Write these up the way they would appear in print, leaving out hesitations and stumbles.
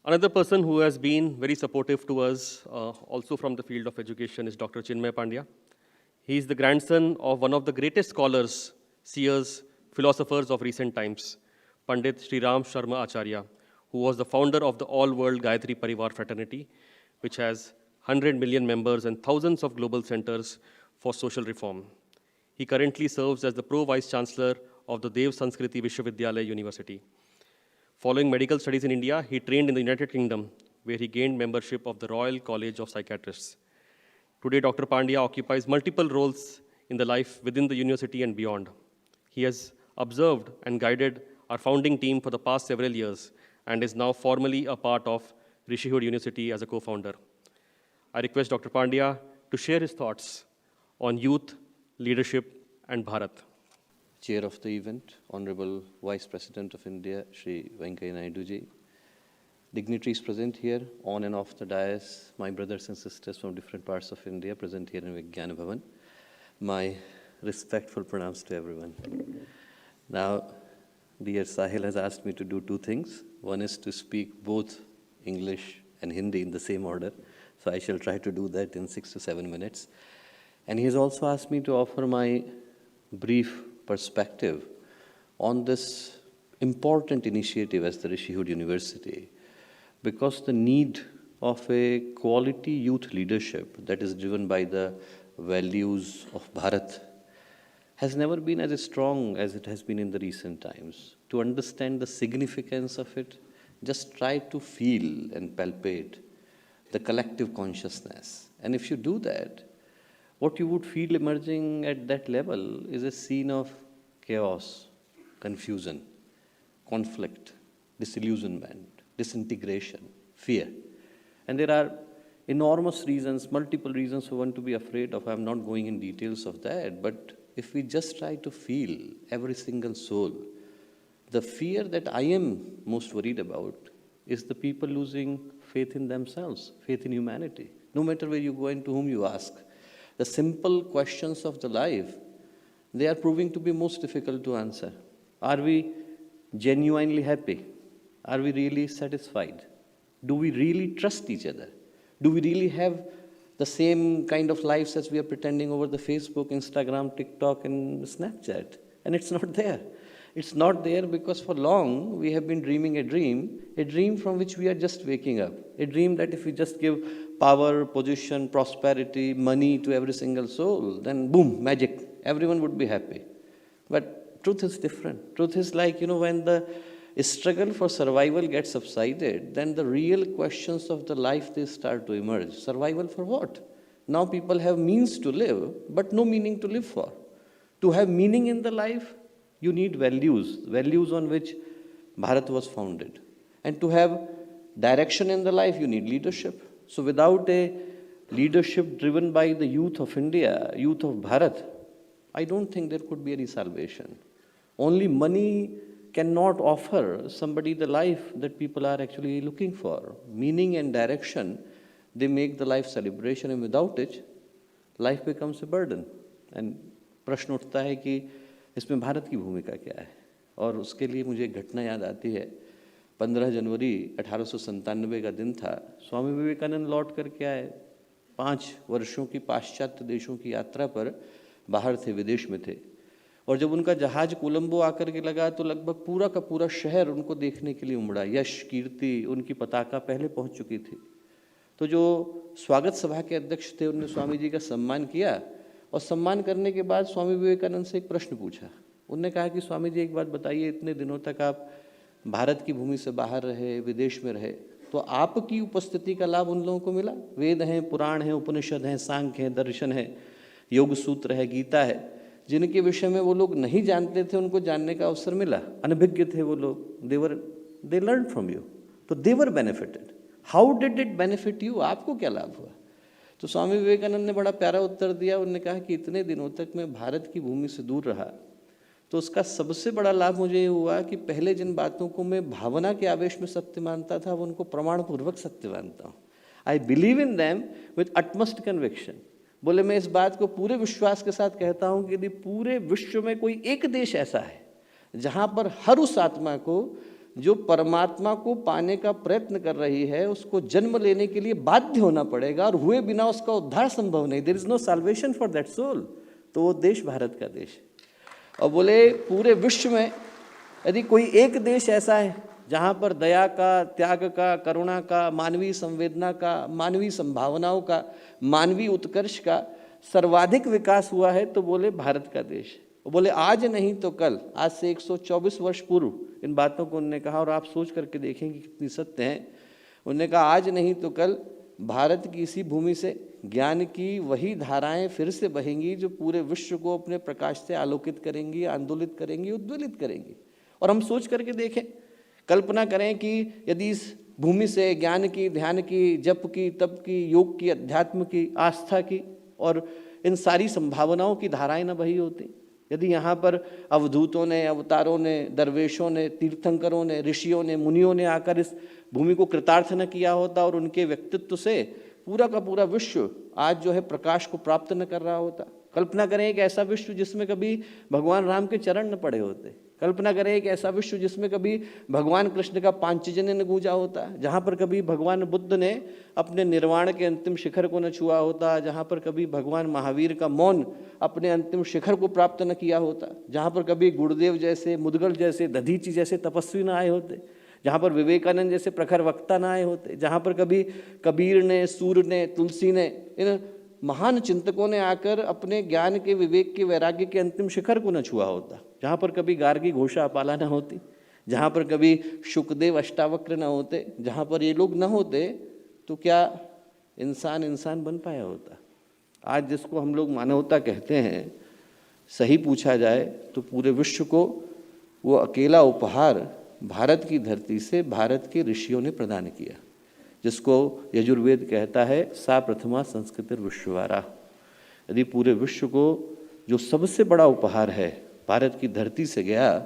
Another person who has been very supportive to us, also from the field of education, is Dr. Chinmay Pandya. He is the grandson of one of the greatest scholars, seers, philosophers of recent times, Pandit Shiram Sharma Acharya, who was the founder of the all-world Gayatri Pariwar fraternity, which has 100 million members and thousands of global centers for social reform. He currently serves as the Pro-Vice Chancellor of the Dev Sanskriti Vishavidyalaya University. Following medical studies in India, he trained in the United Kingdom, where he gained membership of the Royal College of Psychiatrists. Today, Dr. Pandya occupies multiple roles in the life within the university and beyond. He has observed and guided our founding team for the past several years and is now formally a part of Rishihood University as a co-founder. I request Dr. Pandya to share his thoughts on youth, leadership, and Bharat. Chair of the event, Honorable Vice President of India, Shri Venkaiah Naidu ji, dignitaries present here, on and off the dais, my brothers and sisters from different parts of India present here in Vigyan Bhawan, my respectful pranams to everyone. Now, dear Sahil has asked me to do two things. One is to speak both English and Hindi in the same order, so I shall try to do that in 6 to 7 minutes. And he has also asked me to offer my brief perspective on this important initiative as the Rishihood University, because the need of a quality youth leadership that is driven by the values of Bharat has never been as strong as it has been in the recent times. To understand the significance of it, just try to feel and palpate the collective consciousness. And if you do that, what you would feel emerging at that level is a scene of chaos, confusion, conflict, disillusionment, disintegration, fear. And there are enormous reasons, multiple reasons for one to be afraid of. I'm not going in details of that, but if we just try to feel every single soul, the fear that I am most worried about is the people losing faith in themselves, faith in humanity. No matter where you go and to whom you ask, the simple questions of the life, they are proving to be most difficult to answer. Are we genuinely happy? Are we really satisfied? Do we really trust each other? Do we really have the same kind of lives as we are pretending over the Facebook, Instagram, TikTok, and Snapchat? And it's not there. It's not there because for long we have been dreaming a dream from which we are just waking up. A dream that if we just give power, position, prosperity, money to every single soul, then boom, magic, everyone would be happy. But truth is different. Truth is like, when the struggle for survival gets subsided, then the real questions of the life, they start to emerge. Survival for what? Now people have means to live, but no meaning to live for. To have meaning in the life, you need values on which Bharat was founded. And to have direction in the life, you need leadership. So without a leadership driven by the youth of India, youth of Bharat, I don't think there could be any salvation. Only money cannot offer somebody the life that people are actually looking for. Meaning and direction, they make the life celebration, and without it, life becomes a burden. And प्रश्न उठता है कि इसमें भारत की भूमिका क्या है? और उसके लिए मुझे एक घटना याद आती है। 15 जनवरी 1897 का दिन था। स्वामी विवेकानंद लौट करके आए। 5 वर्षों की पाश्चात्य देशों की यात्रा पर बाहर थे, विदेश में थे। और जब उनका जहाज कोलंबो आकर के लगा तो लगभग पूरा का पूरा शहर उनको देखने के लिए उमड़ा। यश, कीर्ति, उनकी पताका पहले पहुंच चुकी थी। तो जो स्वागत सभा के अध्यक्ष थे, उन्होंने स्वामी जी का सम्मान किया, और सम्मान करने के बाद स्वामी विवेकानंद से एक प्रश्न पूछा। उन्होंने कहा कि स्वामी जी, एक बात बताइए, इतने दिनों तक आप भारत की भूमि से बाहर रहे, विदेश में रहे, तो आपकी उपस्थिति का लाभ उन लोगों को मिला? वेद हैं, पुराण हैं, उपनिषद हैं, सांख्य हैं, दर्शन है, योग सूत्र है, गीता है, जिनके विषय में वो लोग नहीं जानते थे, उनको जानने का अवसर मिला। अनभिज्ञ थे वो लोग, दे लर्न फ्रॉम यू, तो they were benefited. How did it benefit you? आपको क्या लाभ हुआ? तो स्वामी विवेकानंद ने बड़ा प्यारा उत्तर दिया। उन्होंने कहा कि इतने दिनों तक मैं भारत की भूमि से दूर रहा, तो उसका सबसे बड़ा लाभ मुझे ये हुआ कि पहले जिन बातों को मैं भावना के आवेश में सत्य मानता था, वो उनको प्रमाणपूर्वक सत्य मानता हूँ। I believe in them with utmost conviction. बोले, मैं इस बात को पूरे विश्वास के साथ कहता हूँ कि यदि पूरे विश्व में कोई एक देश ऐसा है जहाँ पर हर उस आत्मा को जो परमात्मा को पाने का प्रयत्न कर रही है उसको जन्म लेने के लिए बाध्य होना पड़ेगा, और हुए बिना उसका उद्धार संभव नहीं। There is no salvation for that soul. तो वो देश भारत का देश है। और बोले पूरे विश्व में यदि कोई एक देश ऐसा है जहाँ पर दया का, त्याग का, करुणा का, मानवीय संवेदना का, मानवीय संभावनाओं का, मानवीय उत्कर्ष का सर्वाधिक विकास हुआ है, तो बोले भारत का देश है। वो बोले आज नहीं तो कल, आज से 124 वर्ष पूर्व इन बातों को उन्होंने कहा, और आप सोच करके देखेंगे कितनी सत्य हैं। उन्होंने कहा आज नहीं तो कल भारत की इसी भूमि से ज्ञान की वही धाराएं फिर से बहेंगी जो पूरे विश्व को अपने प्रकाश से आलोकित करेंगी, आंदोलित करेंगी, उद्वेलित करेंगी। और हम सोच करके देखें, कल्पना करें कि यदि इस भूमि से ज्ञान की, ध्यान की, जप की, तप की, योग की, अध्यात्म की, आस्था की और इन सारी संभावनाओं की धाराएं न बही होती, यदि यहाँ पर अवधूतों ने, अवतारों ने, दरवेशों ने, तीर्थंकरों ने, ऋषियों ने, मुनियों ने आकर इस भूमि को कृतार्थ न किया होता और उनके व्यक्तित्व से पूरा का पूरा विश्व आज जो है प्रकाश को प्राप्त न कर रहा होता। कल्पना करें एक ऐसा विश्व जिसमें कभी भगवान राम के चरण न पड़े होते। कल्पना करें एक ऐसा विश्व जिसमें कभी भगवान कृष्ण का पांचजन्य न गूंजा होता, जहाँ पर कभी भगवान बुद्ध ने अपने निर्वाण के अंतिम शिखर को न छुआ होता, जहाँ पर कभी भगवान महावीर का मौन अपने अंतिम शिखर को प्राप्त न किया होता, जहाँ पर कभी गुरुदेव जैसे, मुदगल जैसे, दधीची जैसे तपस्वी न आए होते, जहाँ पर विवेकानंद जैसे प्रखर वक्ता न आए होते, जहाँ पर कभी कबीर ने, सूर ने, तुलसी ने, इन महान चिंतकों ने आकर अपने ज्ञान के, विवेक के, वैराग्य के अंतिम शिखर को न छुआ होता, जहाँ पर कभी गार्गी घोषा अपाला न होती, जहाँ पर कभी शुकदेव अष्टावक्र न होते, जहाँ पर ये लोग न होते, तो क्या इंसान इंसान बन पाया होता? आज जिसको हम लोग मानवता कहते हैं, सही पूछा जाए तो पूरे विश्व को वो अकेला उपहार भारत की धरती से भारत के ऋषियों ने प्रदान किया, जिसको यजुर्वेद कहता है सा प्रथमा संस्कृतिर विश्ववारा। यदि पूरे विश्व को जो सबसे बड़ा उपहार है भारत की धरती से गया,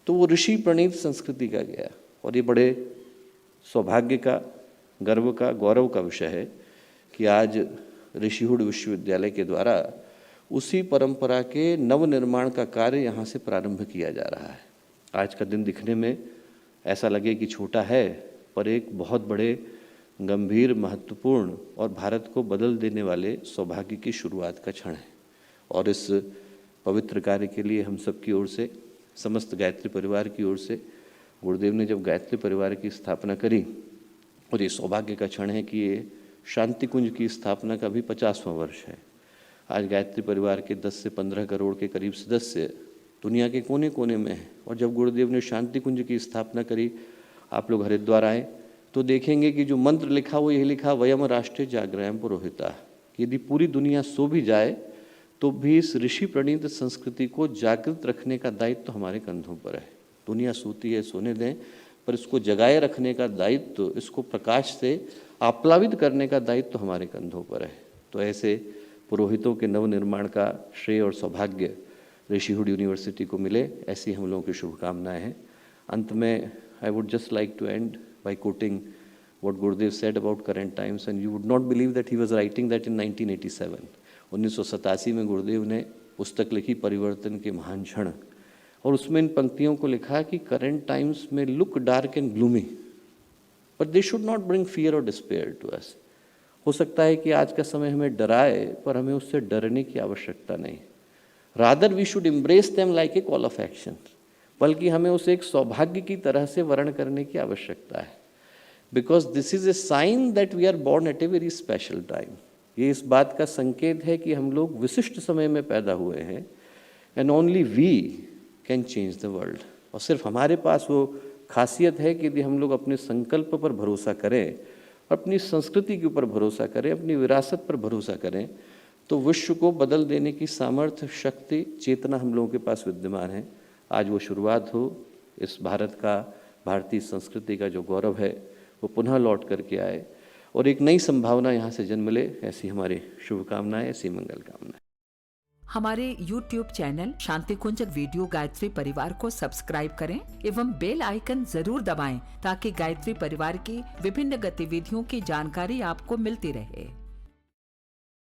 तो वो ऋषि प्रणीत संस्कृति का गया। और ये बड़े सौभाग्य का, गर्व का, गौरव का विषय है कि आज ऋषिहुड विश्वविद्यालय के द्वारा उसी परंपरा के नवनिर्माण का कार्य यहाँ से प्रारंभ किया जा रहा है। आज का दिन दिखने में ऐसा लगे कि छोटा है, पर एक बहुत बड़े, गंभीर, महत्वपूर्ण और भारत को बदल देने वाले सौभाग्य की शुरुआत का क्षण है। और इस पवित्र कार्य के लिए हम सब की ओर से, समस्त गायत्री परिवार की ओर से, गुरुदेव ने जब गायत्री परिवार की स्थापना करी, और ये सौभाग्य का क्षण है कि ये शांतिकुंज की स्थापना का भी 50वां वर्ष है। आज गायत्री परिवार के 10 से 15 करोड़ के करीब सदस्य दुनिया के कोने कोने में हैं। और जब गुरुदेव ने शांतिकुंज की स्थापना करी, आप लोग हरिद्वार आए तो देखेंगे कि जो मंत्र लिखा वो यही लिखा, वयम राष्ट्रीय जागृयम पुरोहिता। यदि पूरी दुनिया सो भी जाए तो भी इस ऋषि प्रणीत संस्कृति को जागृत रखने का दायित्व तो हमारे कंधों पर है। दुनिया सोती है, सोने दें, पर इसको जगाए रखने का दायित्व, इसको प्रकाश से आप्लावित करने का दायित्व तो हमारे कंधों पर है। तो ऐसे पुरोहितों के नवनिर्माण का श्रेय और सौभाग्य ऋषिहुड यूनिवर्सिटी को मिले, ऐसी हम लोगों की शुभकामनाएं हैं। अंत में I would just like to end by quoting what Gurudev said about current times, and you would not believe that he was writing that in 1987. 1987 में गुरुदेव ने पुस्तक लिखी परिवर्तन के महान क्षण, और उसमें इन पंक्तियों को लिखा कि current times may look dark and gloomy, but they should not bring fear or despair to us. हो सकता है कि आज का समय हमें डराए, पर हमें उससे डरने की आवश्यकता नहीं। Rather we should embrace them like a call of action. बल्कि हमें उसे एक सौभाग्य की तरह से वर्ण करने की आवश्यकता है। Because this is a sign that we are born at a very special time. ये इस बात का संकेत है कि हम लोग विशिष्ट समय में पैदा हुए हैं, and only we can change the world. और सिर्फ हमारे पास वो खासियत है कि यदि हम लोग अपने संकल्प पर भरोसा करें, अपनी संस्कृति के ऊपर भरोसा करें, अपनी विरासत पर भरोसा करें, तो विश्व को बदल देने की सामर्थ्य, शक्ति, चेतना हम लोगों के पास विद्यमान है। आज वो शुरुआत हो, इस भारत का, भारतीय संस्कृति का जो गौरव है वो पुनः लौट करके आए और एक नई संभावना यहाँ से जन्म ले, ऐसी हमारी शुभकामनाएं, ऐसी मंगल कामनाएं। हमारे YouTube channel Shantikunj video Gayatri परिवार को सब्सक्राइब करें एवं बेल आइकन जरूर दबाएं ताकि गायत्री परिवार की विभिन्न गतिविधियों की जानकारी आपको मिलती रहे।